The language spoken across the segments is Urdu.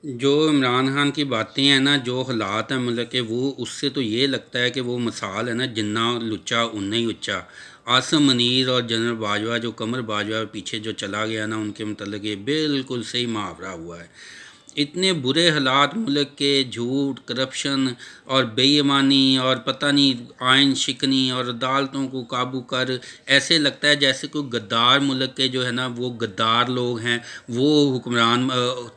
جو عمران خان کی باتیں ہیں نا، جو حالات ہیں ملک کے، وہ اس سے تو یہ لگتا ہے کہ وہ مثال ہے نا، جنا لچا اُنّا ہی اُچا۔ عاصم منیر اور جنرل باجوہ، جو قمر باجوہ پیچھے جو چلا گیا نا، ان کے متعلق یہ بالکل صحیح محاورہ ہوا ہے۔ اتنے برے حالات ملک کے، جھوٹ، کرپشن اور بے ایمانی اور پتہ نہیں آئین شکنی اور عدالتوں کو قابو کر، ایسے لگتا ہے جیسے کوئی غدار ملک کے جو ہے نا، وہ غدار لوگ ہیں، وہ حکمران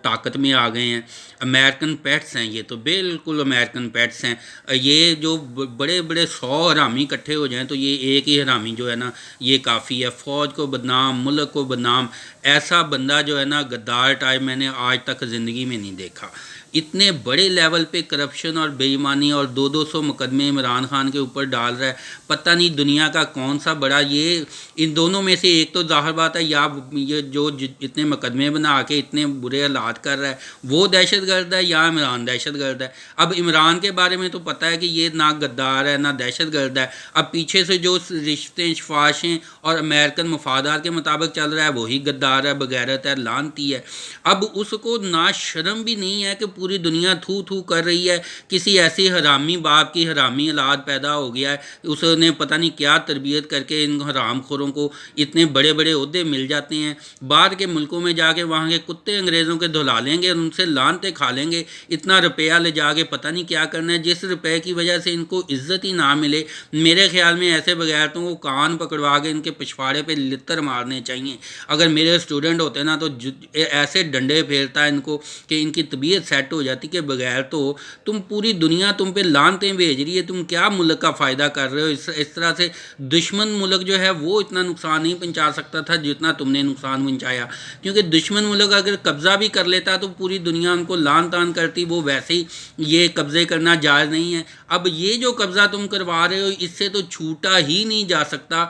طاقت میں آ گئے ہیں۔ امریکن پیٹس ہیں، یہ تو بالکل امریکن پیٹس ہیں۔ یہ جو بڑے بڑے 100 حرامی اکٹھے ہو جائیں تو یہ ایک ہی حرامی جو ہے نا، یہ کافی ہے۔ فوج کو بدنام، ملک کو بدنام، ایسا بندہ جو ہے نا غدار ٹائپ میں نے آج تک زندگی میں نہیں دیکھا۔ اتنے بڑے لیول پہ کرپشن اور بے ایمانی اور 200 مقدمے عمران خان کے اوپر ڈال رہا ہے۔ پتہ نہیں دنیا کا کون سا بڑا، یہ ان دونوں میں سے ایک تو ظاہر بات ہے، یا یہ جو اتنے مقدمے بنا کے اتنے برے حالات کر رہا ہے وہ دہشت گرد ہے، یا عمران دہشت گرد ہے۔ اب عمران کے بارے میں تو پتہ ہے کہ یہ نہ غدار ہے نہ دہشت گرد ہے۔ اب پیچھے سے جو رشتے سفارشیں اور امریکن مفادات کے مطابق چل رہا ہے وہی غدار ہے، بغیرت ہے، لعنتی ہے۔ اب اس کو نا شرم بھی نہیں ہے کہ پوری دنیا تھو تھو کر رہی ہے، کسی ایسی حرامی باپ کی حرامی اولاد پیدا ہو گیا ہے، اس نے پتہ نہیں کیا تربیت کر کے ان حرام خوروں کو اتنے بڑے بڑے عہدے مل جاتے ہیں۔ بعد کے ملکوں میں جا کے وہاں کے کتے انگریزوں کے دھلا لیں گے، ان سے لعنتیں کھا لیں گے، اتنا روپیہ لے جا کے پتہ نہیں کیا کرنا ہے، جس روپے کی وجہ سے ان کو عزت ہی نہ ملے۔ میرے خیال میں ایسے بغیرتوں کو کان پکڑوا کے ان کے پچھواڑے پہ لتر مارنے چاہیے۔ اگر میرے اسٹوڈنٹ ہوتے نا تو ایسے ڈنڈے پھیرتا ان کو کہ ان کی طبیعت سیٹ ہو جاتی کہ بغیر تو تم پوری دنیا تم پہ لعنتیں بھیج رہی ہے، تم کیا ملک کا فائدہ کر رہے ہو؟ اس طرح سے دشمن ملک جو ہے وہ اتنا نقصان نہیں پہنچا سکتا تھا جتنا تم نے نقصان پہنچایا، کیونکہ دشمن ملک اگر قبضہ بھی کر لیتا تو پوری دنیا ان کو لعن طعن کرتی، وہ ویسے ہی یہ قبضے کرنا جائز نہیں ہے۔ اب یہ جو قبضہ تم کروا رہے ہو اس سے تو چھوٹا ہی نہیں جا سکتا۔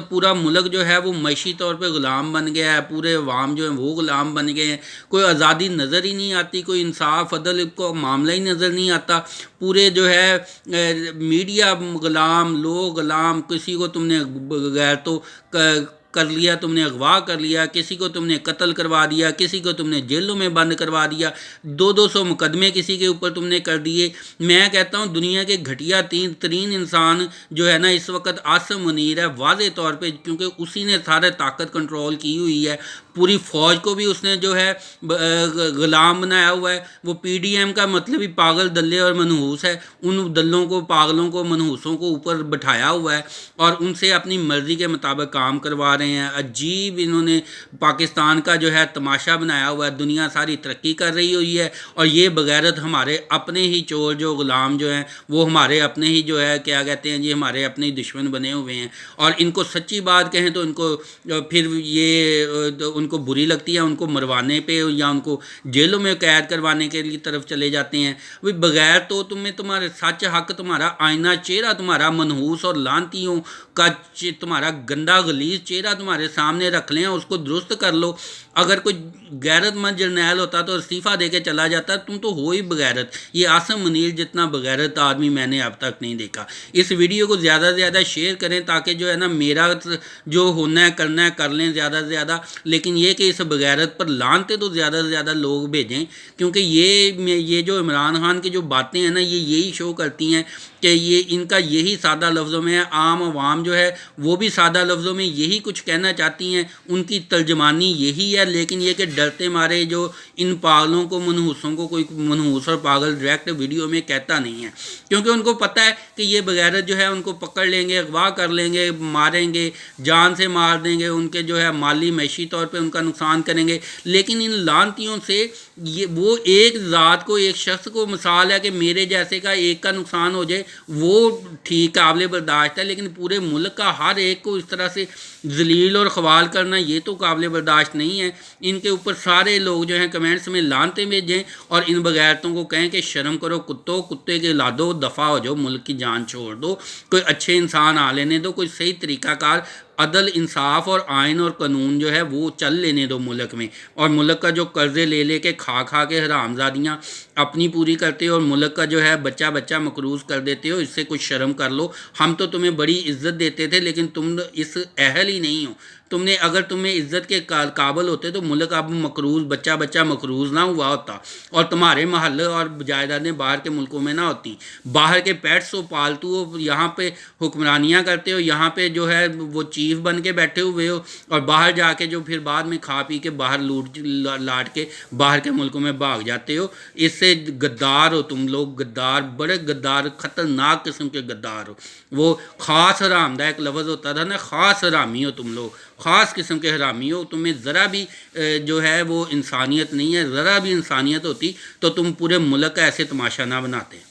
پورا ملک جو ہے وہ معاشی طور پہ غلام بن گیا ہے، پورے عوام جو ہیں وہ غلام بن گئے ہیں، کوئی آزادی نظر ہی نہیں آتی، کوئی انصاف عدل کو معاملہ ہی نظر نہیں آتا۔ پورے جو ہے میڈیا غلام، لوگ غلام، کسی کو تم نے بغیر تو کر لیا، تم نے اغوا کر لیا، کسی کو تم نے قتل کروا دیا، کسی کو تم نے جیلوں میں بند کروا دیا، 200 مقدمے کسی کے اوپر تم نے کر دیے۔ میں کہتا ہوں دنیا کے گھٹیا ترین انسان جو ہے نا اس وقت عاصم منیر ہے، واضح طور پہ، کیونکہ اسی نے سارے طاقت کنٹرول کی ہوئی ہے۔ پوری فوج کو بھی اس نے جو ہے غلام بنایا ہوا ہے۔ وہ پی ڈی ایم کا مطلب ہی پاگل دلے اور منحوس ہے، ان دلوں کو، پاگلوں کو، منحوسوں کو اوپر بٹھایا ہوا ہے اور ان سے اپنی مرضی کے مطابق کام کروا رہے ہیں۔ عجیب انہوں نے پاکستان کا جو ہے تماشا بنایا ہوا ہے، دنیا ساری ترقی کر رہی ہوئی ہے اور یہ بغیرت ہمارے اپنے ہی چور جو غلام جو ہیں وہ ہمارے اپنے ہی جو ہے کیا کہتے ہیں جی، ہمارے اپنے ہی دشمن بنے ہوئے ہیں۔ اور ان کو سچی بات کہیں تو ان کو پھر یہ ان کو بری لگتی ہے، ان کو مروانے پہ یا ان کو جیلوں میں قید کروانے کے لیے طرف چلے جاتے ہیں۔ بغیر تو تمہیں تمہارے سچ حق، تمہارا آئینہ چہرہ، تمہارا منحوس اور لعنتیوں کا تمہارا گندا غلیظ چہرہ تمہارے سامنے رکھ لیں، اس کو درست کر لو۔ اگر کوئی غیرت مند جرنیل ہوتا تو استعفیٰ دے کے چلا جاتا، تم تو ہو ہی بغیرت۔ یہ عاصم منیر جتنا بغیرت آدمی میں نے اب تک نہیں دیکھا۔ اس ویڈیو کو زیادہ سے زیادہ شیئر کریں تاکہ جو ہے نا میرا جو ہونا ہے کرنا ہے کر لیں زیادہ سے زیادہ، لیکن یہ کہ اس بغیرت پر لعنتیں تو زیادہ سے زیادہ لوگ بھیجیں، کیونکہ یہ جو عمران خان کی جو باتیں ہیں نا یہ یہی شو کرتی ہیں کہ یہ ان کا یہی سادہ لفظوں میں ہے، عام عوام جو ہے وہ بھی سادہ لفظوں میں یہی کچھ کہنا چاہتی ہیں، ان کی ترجمانی یہی ہے، لیکن یہ کہ ڈرتے مارے جو ان پاگلوں کو، منحوسوں کو کوئی منحوس اور پاگل ڈائریکٹ ویڈیو میں کہتا نہیں ہے، کیونکہ ان کو پتہ ہے کہ یہ بغیرت جو ہے ان کو پکڑ لیں گے، اغوا کر لیں گے، ماریں گے، جان سے مار دیں گے، ان کے جو ہے مالی معاشی طور پہ ان کا نقصان کریں گے۔ لیکن ان لعنتیوں سے وہ ایک ذات کو، ایک شخص کو مثال ہے کہ میرے جیسے کا ایک کا نقصان ہو جائے وہ ٹھیک قابل برداشت ہے، لیکن پورے ملک کا ہر ایک کو اس طرح سے ذلیل اور خوال کرنا یہ تو قابل برداشت نہیں ہے۔ ان کے اوپر سارے لوگ جو ہیں کمنٹس میں لعنتیں بھیجیں اور ان بغیرتوں کو کہیں کہ شرم کرو کتوں، کتے کے لادو، دفع ہو جاؤ، ملک کی جان چھوڑ دو، کوئی اچھے انسان آ لینے دو، کوئی صحیح طریقہ کار عدل، انصاف اور آئین اور قانون جو ہے وہ چل لینے دو ملک میں۔ اور ملک کا جو قرضے لے لے کے کھا کھا کے حرامزادیاں اپنی پوری کرتے ہو اور ملک کا جو ہے بچہ بچہ مقروض کر دیتے ہو، اس سے کچھ شرم کر لو۔ ہم تو تمہیں بڑی عزت دیتے تھے لیکن تم اس اہل ہی نہیں ہو تم نے اگر تمہیں عزت کے قابل ہوتے تو ملک اب مقروض بچہ بچہ مقروض نہ ہوا ہوتا، اور تمہارے محلے اور جائیدادیں باہر کے ملکوں میں نہ ہوتی۔ باہر کے پیٹس ہو، پالتو ہو، یہاں پہ حکمرانیاں کرتے ہو، یہاں پہ جو ہے وہ چیف بن کے بیٹھے ہوئے ہو، اور باہر جا کے جو پھر بعد میں کھا پی کے باہر لوٹ لاٹ کے باہر کے ملکوں میں بھاگ جاتے ہو۔ اس سے غدار ہو تم لوگ، غدار، بڑے غدار، خطرناک قسم کے غدار ہو۔ وہ خاص حرام دا ایک لفظ ہوتا تھا نا، خاص حرامی ہو تم لوگ، خاص قسم کے حرامی ہو۔ تمہیں ذرا بھی جو ہے وہ انسانیت نہیں ہے، ذرا بھی انسانیت ہوتی تو تم پورے ملک کا ایسے تماشا نہ بناتے۔